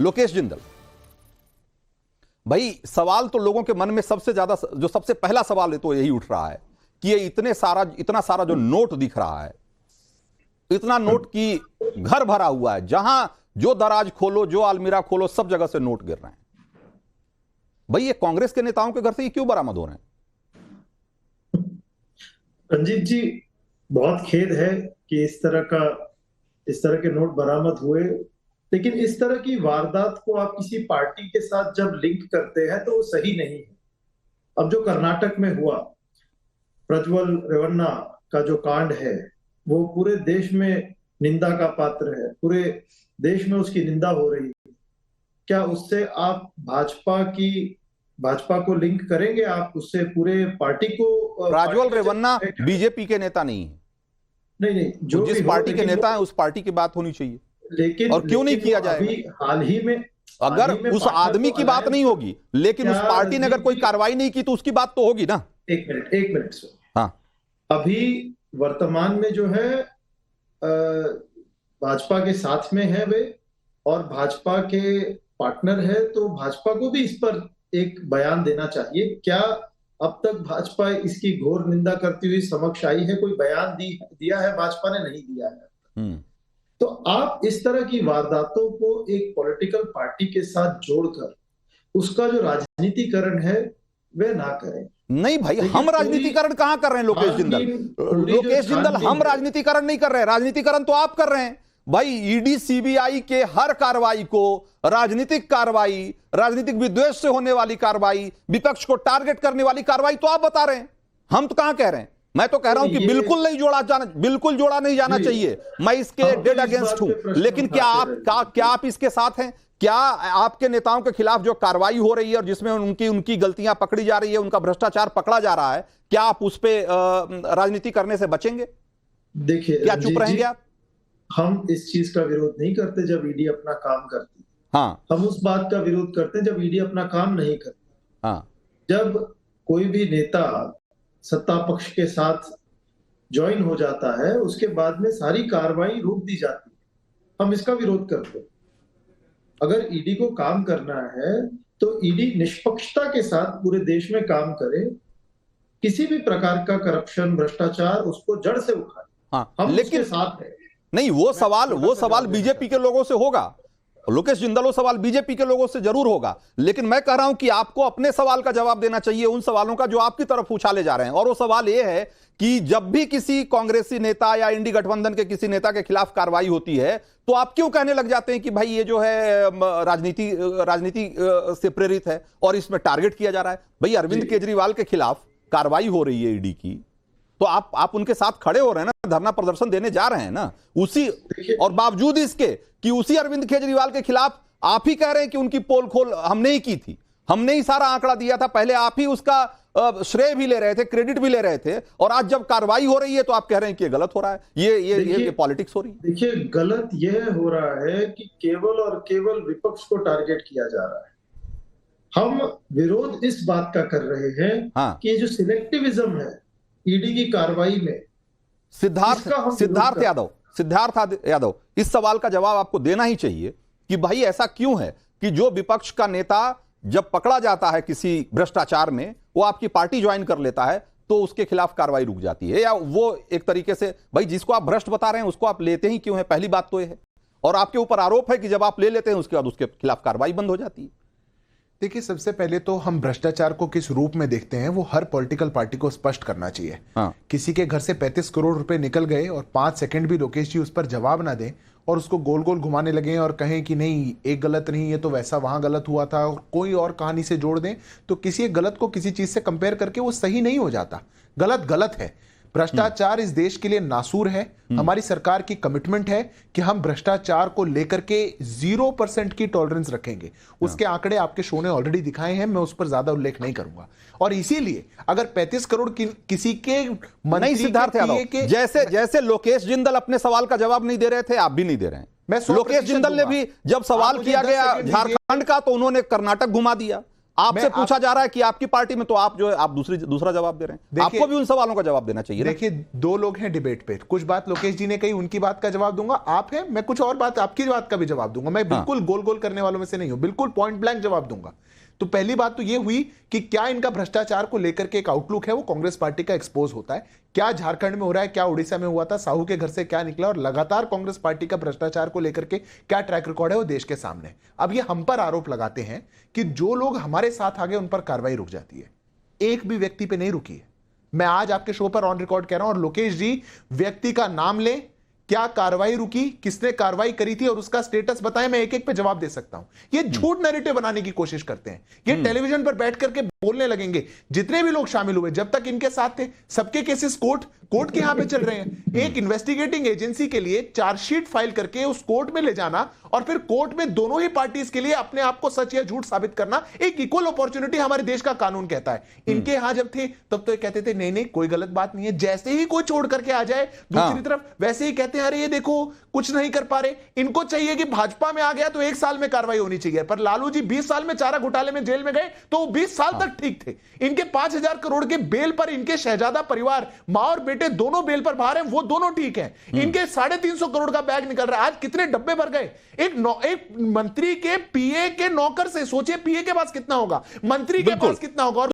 लोकेश जिंदल भाई, सवाल तो लोगों के मन में सबसे ज्यादा, जो सबसे पहला सवाल है तो यही उठ रहा है कि ये इतना सारा जो नोट दिख रहा है, इतना नोट की घर भरा हुआ है, जहां जो दराज खोलो, जो अलमीरा खोलो, सब जगह से नोट गिर रहे हैं। भाई ये कांग्रेस के नेताओं के घर से ये क्यों बरामद हो रहे हैं? रंजीत जी, बहुत खेद है कि इस तरह के नोट बरामद हुए, लेकिन इस तरह की वारदात को आप किसी पार्टी के साथ जब लिंक करते हैं तो वो सही नहीं है। अब जो कर्नाटक में हुआ, प्रज्वल रेवन्ना का जो कांड है, वो पूरे देश में निंदा का पात्र है, पूरे देश में उसकी निंदा हो रही है। क्या उससे आप भाजपा को लिंक करेंगे? आप उससे पूरे पार्टी को? प्रज्वल रेवन्ना बीजेपी के नेता नहीं है। नहीं, जो जिस पार्टी के नेता है उस पार्टी की बात होनी चाहिए, लेकिन और क्यों नहीं किया जाएगा? हाल ही में अगर उस आदमी की बात नहीं होगी, लेकिन उस पार्टी ने अगर कोई कार्रवाई नहीं की तो उसकी बात तो होगी ना। एक मिनट सर। हाँ, अभी वर्तमान में जो है भाजपा के साथ में है वे, और भाजपा के पार्टनर है, तो भाजपा को भी इस पर एक बयान देना चाहिए। क्या अब तक भाजपा इसकी घोर निंदा करती हुई समक्ष आई है? कोई बयान दिया है भाजपा ने? नहीं दिया है। तो आप इस तरह की वारदातों को एक पॉलिटिकल पार्टी के साथ जोड़कर उसका जो राजनीतिकरण है वह ना करें। नहीं भाई, हम राजनीतिकरण कहां कर रहे हैं लोकेश जिंदल? हम राजनीतिकरण नहीं कर रहे हैं, राजनीतिकरण तो आप कर रहे हैं भाई। ईडी सीबीआई के हर कार्रवाई को राजनीतिक कार्रवाई, राजनीतिक विद्वेष से होने वाली कार्रवाई, विपक्ष को टारगेट करने वाली कार्रवाई तो आप बता रहे हैं, हम तो कहां कह रहे हैं। मैं तो कह रहा हूं कि बिल्कुल जोड़ा नहीं जाना चाहिए। मैं इसके डेड अगेंस्ट हूं, लेकिन क्या आप इसके साथ हैं? क्या आपके नेताओं के खिलाफ जो कार्रवाई हो रही है और जिसमें उनकी गलतियां पकड़ी जा रही है, उनका भ्रष्टाचार पकड़ा जा रहा है, क्या आप उस पर राजनीति करने से बचेंगे? देखिए, क्या चुप रहेंगे आप? हम इस चीज का विरोध नहीं करते जब ईडी अपना काम करती है। हाँ, हम उस बात का विरोध करते हैं जब ईडी अपना काम नहीं करती। हाँ, जब कोई भी नेता सत्ता पक्ष के साथ ज्वाइन हो जाता है, उसके बाद में सारी कार्रवाई रोक दी जाती है। हम इसका विरोध करते हैं। अगर ईडी को काम करना है तो ईडी निष्पक्षता के साथ पूरे देश में काम करे, किसी भी प्रकार का करप्शन, भ्रष्टाचार, उसको जड़ से उखाड़े। हाँ, हम लेकिन उसके साथ हैं। नहीं, वो सवाल बीजेपी के लोगों से होगा लोकेश जिंदल, वो सवाल बीजेपी के लोगों से जरूर होगा, लेकिन मैं कह रहा हूं कि आपको अपने सवाल का जवाब देना चाहिए उन सवालों का जो आपकी तरफ उछाले जा रहे हैं। और वो सवाल ये है कि जब भी किसी कांग्रेसी नेता या इंडी गठबंधन के किसी नेता के खिलाफ कार्रवाई होती है तो आप क्यों कहने लग जाते हैं कि भाई ये जो है राजनीति से प्रेरित है और इसमें टारगेट किया जा रहा है? भाई अरविंद केजरीवाल के खिलाफ कार्रवाई हो रही है ईडी की, तो आप उनके साथ खड़े हो रहे हैं ना, धरना प्रदर्शन देने जा रहे हैं ना उसी, और बावजूद इसके कि उसी अरविंद केजरीवाल के खिलाफ आप ही कह रहे हैं कि उनकी पोल खोल हमने ही की थी, हमने ही सारा आंकड़ा दिया था, पहले आप ही उसका श्रेय भी ले रहे थे, क्रेडिट भी ले रहे थे, और आज जब कार्रवाई हो रही है तो आप कह रहे हैं कि ये गलत हो रहा है, ये पॉलिटिक्स हो रही है। देखिए, गलत यह हो रहा है कि केवल और केवल विपक्ष को टारगेट किया जा रहा है। हम विरोध इस बात का कर रहे हैं कि ये जो सिलेक्टिविज्म है ईडी की कार्रवाई में, सिद्धार्थ यादव, इस सवाल का जवाब आपको देना ही चाहिए कि भाई ऐसा क्यों है कि जो विपक्ष का नेता जब पकड़ा जाता है किसी भ्रष्टाचार में, वो आपकी पार्टी ज्वाइन कर लेता है तो उसके खिलाफ कार्रवाई रुक जाती है, या वो एक तरीके से भाई जिसको आप भ्रष्ट बता रहे हैं उसको आप लेते ही क्यों है? पहली बात तो यह है, और आपके ऊपर आरोप है कि जब आप ले लेते हैं उसके बाद उसके खिलाफ कार्रवाई बंद हो जाती है। देखिए, सबसे पहले तो हम भ्रष्टाचार को किस रूप में देखते हैं वो हर पॉलिटिकल पार्टी को स्पष्ट करना चाहिए। हाँ। किसी के घर से 35 करोड़ रुपए निकल गए और 5 सेकंड भी लोकेश जी उस पर जवाब ना दें और उसको गोल गोल घुमाने लगे और कहें कि नहीं एक गलत नहीं है तो वैसा वहां गलत हुआ था, और कोई और कहानी से जोड़ दें, तो किसी एक गलत को किसी चीज से कंपेयर करके वो सही नहीं हो जाता। गलत गलत है। भ्रष्टाचार इस देश के लिए नासूर है। हमारी सरकार की कमिटमेंट है कि हम भ्रष्टाचार को लेकर के 0% की टॉलरेंस रखेंगे। उसके आंकड़े आपके शो ने ऑलरेडी दिखाए हैं, मैं उस पर ज्यादा उल्लेख नहीं करूंगा। और इसीलिए अगर 35 करोड़ किसी के नहीं, सिद्धार्थ यादव जैसे लोकेश जिंदल अपने सवाल का जवाब नहीं दे रहे थे, आप भी नहीं दे रहे हैं। लोकेश जिंदल ने भी जब सवाल किया गया झारखंड का तो उन्होंने कर्नाटक घुमा दिया, आपसे पूछा जा रहा है कि आपकी पार्टी में, तो आप जो है आप दूसरा जवाब दे रहे हैं। आपको भी उन सवालों का जवाब देना चाहिए। देखिए, दो लोग हैं डिबेट पे, कुछ बात लोकेश जी ने कही, उनकी बात का जवाब दूंगा। आप हैं, मैं कुछ और बात, आपकी बात का भी जवाब दूंगा। मैं बिल्कुल गोल गोल करने वालों में से नहीं हूं, बिल्कुल पॉइंट ब्लैंक जवाब दूंगा। तो पहली बात तो ये हुई कि क्या इनका भ्रष्टाचार को लेकर के एक आउटलुक है वो कांग्रेस पार्टी का एक्सपोज होता है। क्या झारखंड में हो रहा है, क्या उड़ीसा में हुआ था, साहू के घर से क्या निकला, और लगातार कांग्रेस पार्टी का भ्रष्टाचार को लेकर के क्या ट्रैक रिकॉर्ड है वो देश के सामने। अब ये हम पर आरोप लगाते हैं कि जो लोग हमारे साथ आ गए उन पर कार्रवाई रुक जाती है। एक भी व्यक्ति पे नहीं रुकी है। मैं आज आपके शो पर ऑन रिकॉर्ड कह रहा हूं, और लोकेश जी व्यक्ति का नाम लें, क्या कार्रवाई रुकी, किसने कार्रवाई करी थी और उसका स्टेटस बताएं, मैं एक एक पे जवाब दे सकता हूं। ये झूठ नैरेटिव बनाने की कोशिश करते हैं। ये टेलीविजन पर बैठ करके बोलने लगेंगे। जितने भी लोग शामिल हुए जब तक इनके साथ थे, सबके केसेस कोर्ट के यहां पे चल रहे हैं। एक इन्वेस्टिगेटिंग एजेंसी के लिए चार्जशीट फाइल करके उस कोर्ट में ले जाना और फिर कोर्ट में दोनों ही पार्टीज के लिए अपने आप को सच या झूठ साबित करना एक इक्वल अपॉर्चुनिटी हमारे देश का कानून कहता है। इनके यहां जब थे तब तो ये कहते थे नहीं नहीं कोई गलत बात नहीं है। जैसे ही कोई छोड़ करके आ जाए दूसरी तरफ, वैसे ही कहते हैं अरे ये देखो कुछ नहीं कर पा रहे। इनको चाहिए कि भाजपा में आ गया तो 1 साल में कार्रवाई होनी चाहिए, पर लालू जी 20 साल में चारा घोटाले में जेल में गए तो 20 साल तक ठीक थे। इनके 5,000 करोड़ के बेल पर इनके शहजादा परिवार, मां और बेटे दोनों बेल पर बाहर हैं, वो दोनों ठीक हैं। इनके 350 करोड़ का बैग निकल रहा है। आज कितने डब्बे भर गए एक मंत्री के पीए के नौकर से। सोचिए पीए के पास कितना होगा, मंत्री के पास कितना होगा, और